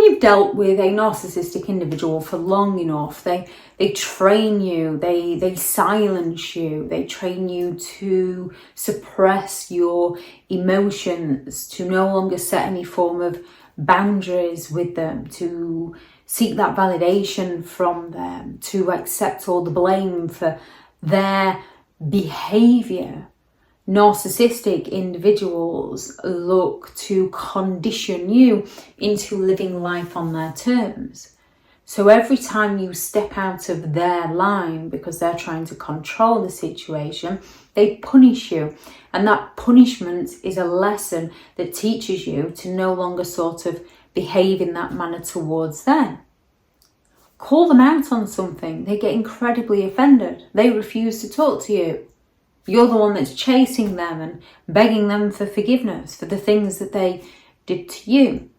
when you've dealt with a narcissistic individual for long enough, they train you, they silence you, they train you to suppress your emotions, to no longer set any form of boundaries with them, to seek that validation from them, to accept all the blame for their behaviour. Narcissistic individuals look to condition you into living life on their terms. So every time you step out of their line because they're trying to control the situation, they punish you. And that punishment is a lesson that teaches you to no longer sort of behave in that manner towards them. Call them out on something, they get incredibly offended. They refuse to talk to you. You're the one that's chasing them and begging them for forgiveness for the things that they did to you.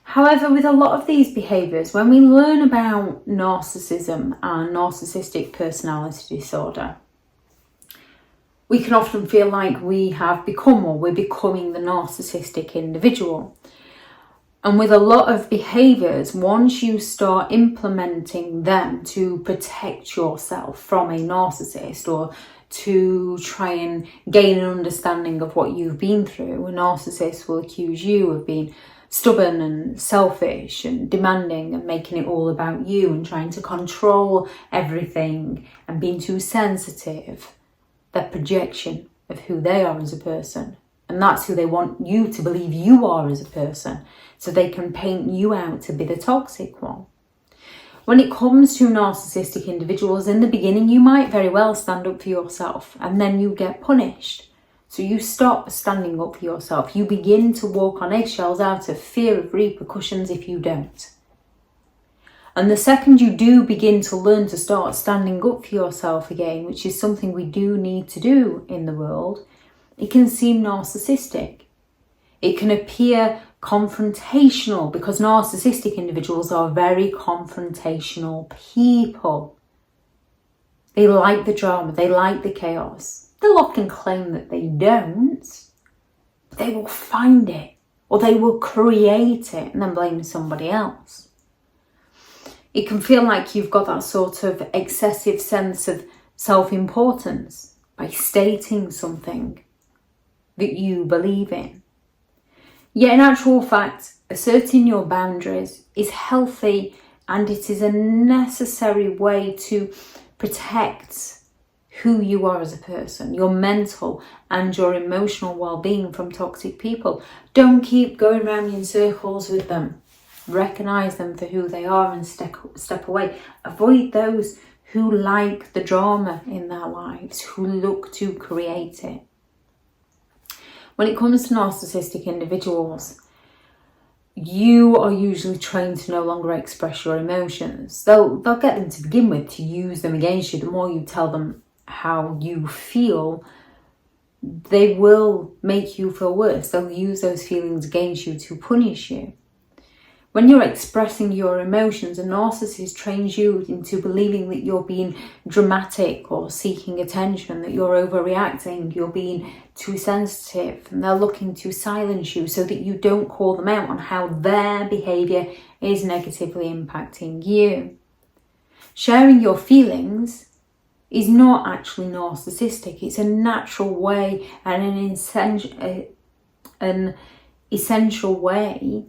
However, with a lot of these behaviours, when we learn about narcissism and narcissistic personality disorder, we can often feel like we have become, or we're becoming, the narcissistic individual. And with a lot of behaviours, once you start implementing them to protect yourself from a narcissist or to try and gain an understanding of what you've been through, a narcissist will accuse you of being stubborn and selfish and demanding and making it all about you and trying to control everything and being too sensitive. That projection of who they are as a person. And that's who they want you to believe you are as a person, so they can paint you out to be the toxic one. When it comes to narcissistic individuals, in the beginning, you might very well stand up for yourself and then you get punished. So you stop standing up for yourself. You begin to walk on eggshells out of fear of repercussions if you don't. And the second you do begin to learn to start standing up for yourself again, which is something we do need to do in the world, it can seem narcissistic. It can appear confrontational because narcissistic individuals are very confrontational people. They like the drama, they like the chaos. They'll often claim that they don't, but they will find it or they will create it and then blame somebody else. It can feel like you've got that sort of excessive sense of self-importance by stating something that you believe in. Yet in actual fact, asserting your boundaries is healthy and it is a necessary way to protect who you are as a person, your mental and your emotional well-being from toxic people. Don't keep going around in circles with them. Recognise them for who they are and step away. Avoid those who like the drama in their lives, who look to create it. When it comes to narcissistic individuals, you are usually trained to no longer express your emotions. They'll get them to begin with to use them against you. The more you tell them how you feel, they will make you feel worse. They'll use those feelings against you to punish you. When you're expressing your emotions, a narcissist trains you into believing that you're being dramatic or seeking attention, that you're overreacting, you're being too sensitive, and they're looking to silence you so that you don't call them out on how their behaviour is negatively impacting you. Sharing your feelings is not actually narcissistic. It's a natural way and an essential way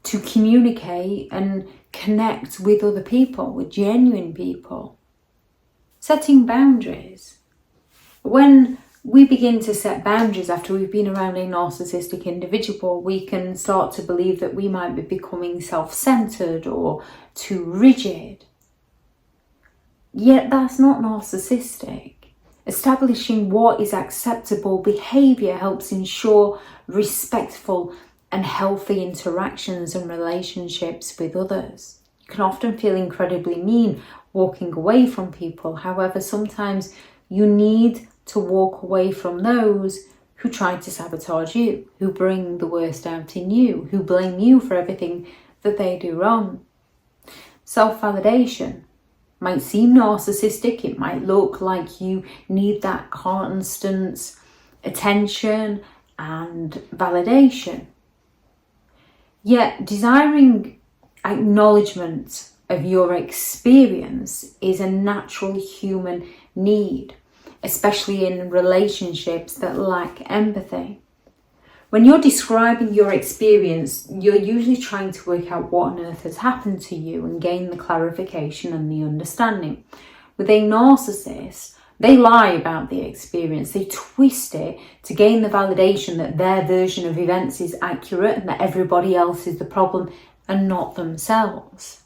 to communicate and connect with other people, with genuine people. Setting boundaries. When we begin to set boundaries after we've been around a narcissistic individual, we can start to believe that we might be becoming self-centered or too rigid. Yet that's not narcissistic. Establishing what is acceptable behaviour helps ensure respectful and healthy interactions and relationships with others. You can often feel incredibly mean walking away from people. However, sometimes you need to walk away from those who try to sabotage you, who bring the worst out in you, who blame you for everything that they do wrong. Self-validation might seem narcissistic. It might look like you need that constant attention and validation. Yet desiring acknowledgement of your experience is a natural human need, especially in relationships that lack empathy. When you're describing your experience, you're usually trying to work out what on earth has happened to you and gain the clarification and the understanding. With a narcissist, they lie about the experience. They twist it to gain the validation that their version of events is accurate and that everybody else is the problem and not themselves.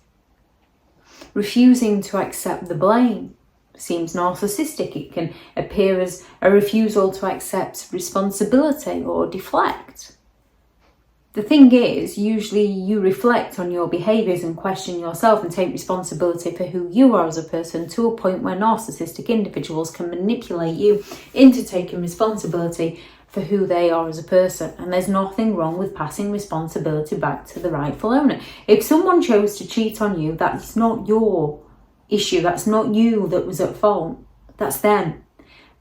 Refusing to accept the blame seems narcissistic. It can appear as a refusal to accept responsibility or deflect. The thing is, usually you reflect on your behaviours and question yourself and take responsibility for who you are as a person, to a point where narcissistic individuals can manipulate you into taking responsibility for who they are as a person. And there's nothing wrong with passing responsibility back to the rightful owner. If someone chose to cheat on you, that's not your issue. That's not you that was at fault. That's them.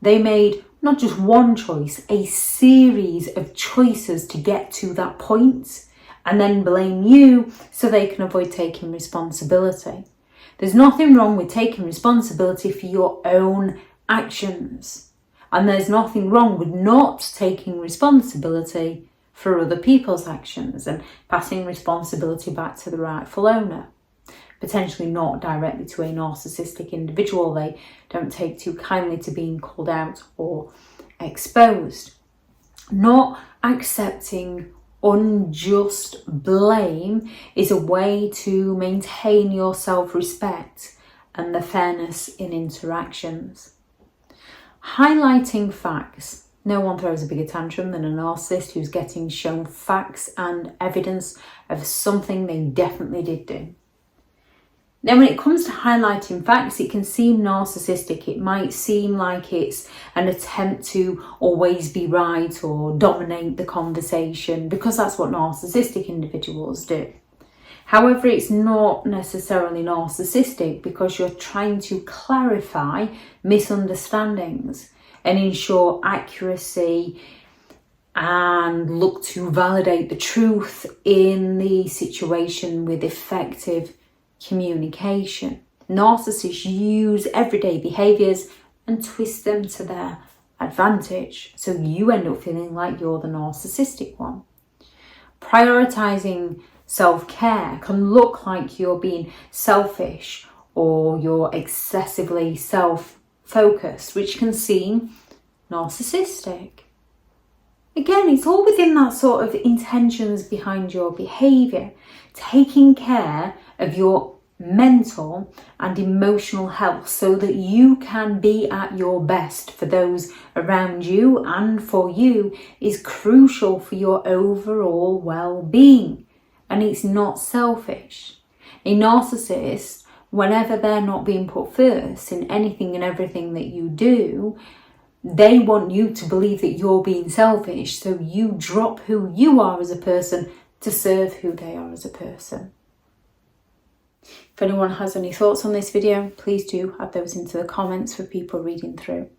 They made not just one choice, a series of choices to get to that point, and then blame you so they can avoid taking responsibility. There's nothing wrong with taking responsibility for your own actions, and there's nothing wrong with not taking responsibility for other people's actions and passing responsibility back to the rightful owner. Potentially not directly to a narcissistic individual. They don't take too kindly to being called out or exposed. Not accepting unjust blame is a way to maintain your self-respect and the fairness in interactions. Highlighting facts. No one throws a bigger tantrum than a narcissist who's getting shown facts and evidence of something they definitely did do. Now, when it comes to highlighting facts, it can seem narcissistic. It might seem like it's an attempt to always be right or dominate the conversation, because that's what narcissistic individuals do. However, it's not necessarily narcissistic, because you're trying to clarify misunderstandings and ensure accuracy and look to validate the truth in the situation with effective communication. Narcissists use everyday behaviours and twist them to their advantage, so you end up feeling like you're the narcissistic one. Prioritising self-care can look like you're being selfish or you're excessively self-focused, which can seem narcissistic. Again, it's all within that sort of intentions behind your behaviour. Taking care of your mental and emotional health so that you can be at your best for those around you and for you is crucial for your overall well-being. And it's not selfish. A narcissist, whenever they're not being put first in anything and everything that you do, they want you to believe that you're being selfish, so you drop who you are as a person to serve who they are as a person. If anyone has any thoughts on this video, please do add those into the comments for people reading through.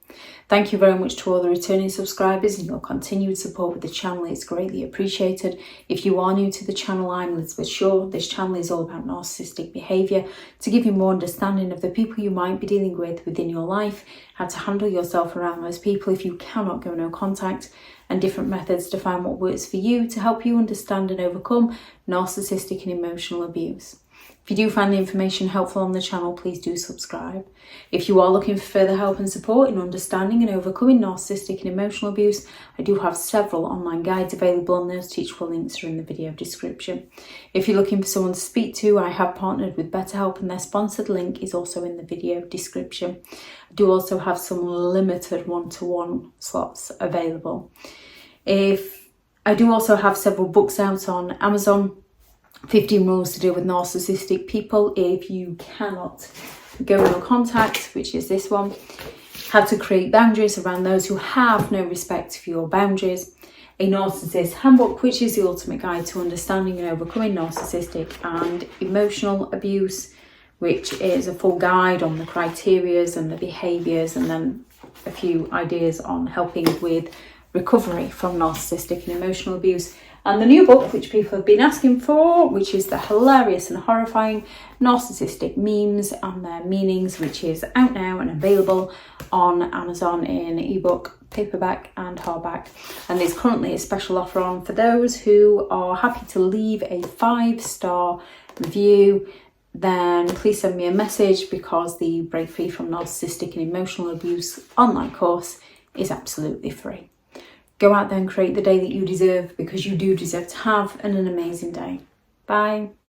Thank you very much to all the returning subscribers and your continued support with the channel. It's greatly appreciated. If you are new to the channel, I'm Elizabeth Shaw. This channel is all about narcissistic behaviour to give you more understanding of the people you might be dealing with within your life, how to handle yourself around those people if you cannot go no contact, and different methods to find what works for you to help you understand and overcome narcissistic and emotional abuse. If you do find the information helpful on the channel, please do subscribe. If you are looking for further help and support in understanding and overcoming narcissistic and emotional abuse, I do have several online guides available, and those teachable links are in the video description. If you're looking for someone to speak to, I have partnered with BetterHelp, and their sponsored link is also in the video description. I do also have some limited one-to-one slots available. I do also have several books out on Amazon. 15 Rules to Deal with Narcissistic People if you cannot go no contact, which is this one. How to create boundaries around those who have no respect for your boundaries. A Narcissist Handbook, which is the ultimate guide to understanding and overcoming narcissistic and emotional abuse, which is a full guide on the criterias and the behaviours, and then a few ideas on helping with recovery from narcissistic and emotional abuse. And the new book, which people have been asking for, which is the hilarious and horrifying Narcissistic Memes and Their Meanings, which is out now and available on Amazon in ebook, paperback and hardback. And there's currently a special offer on for those who are happy to leave a 5-star review. Then please send me a message, because the Break Free from Narcissistic and Emotional Abuse online course is absolutely free. Go out there and create the day that you deserve, because you do deserve to have an amazing day. Bye.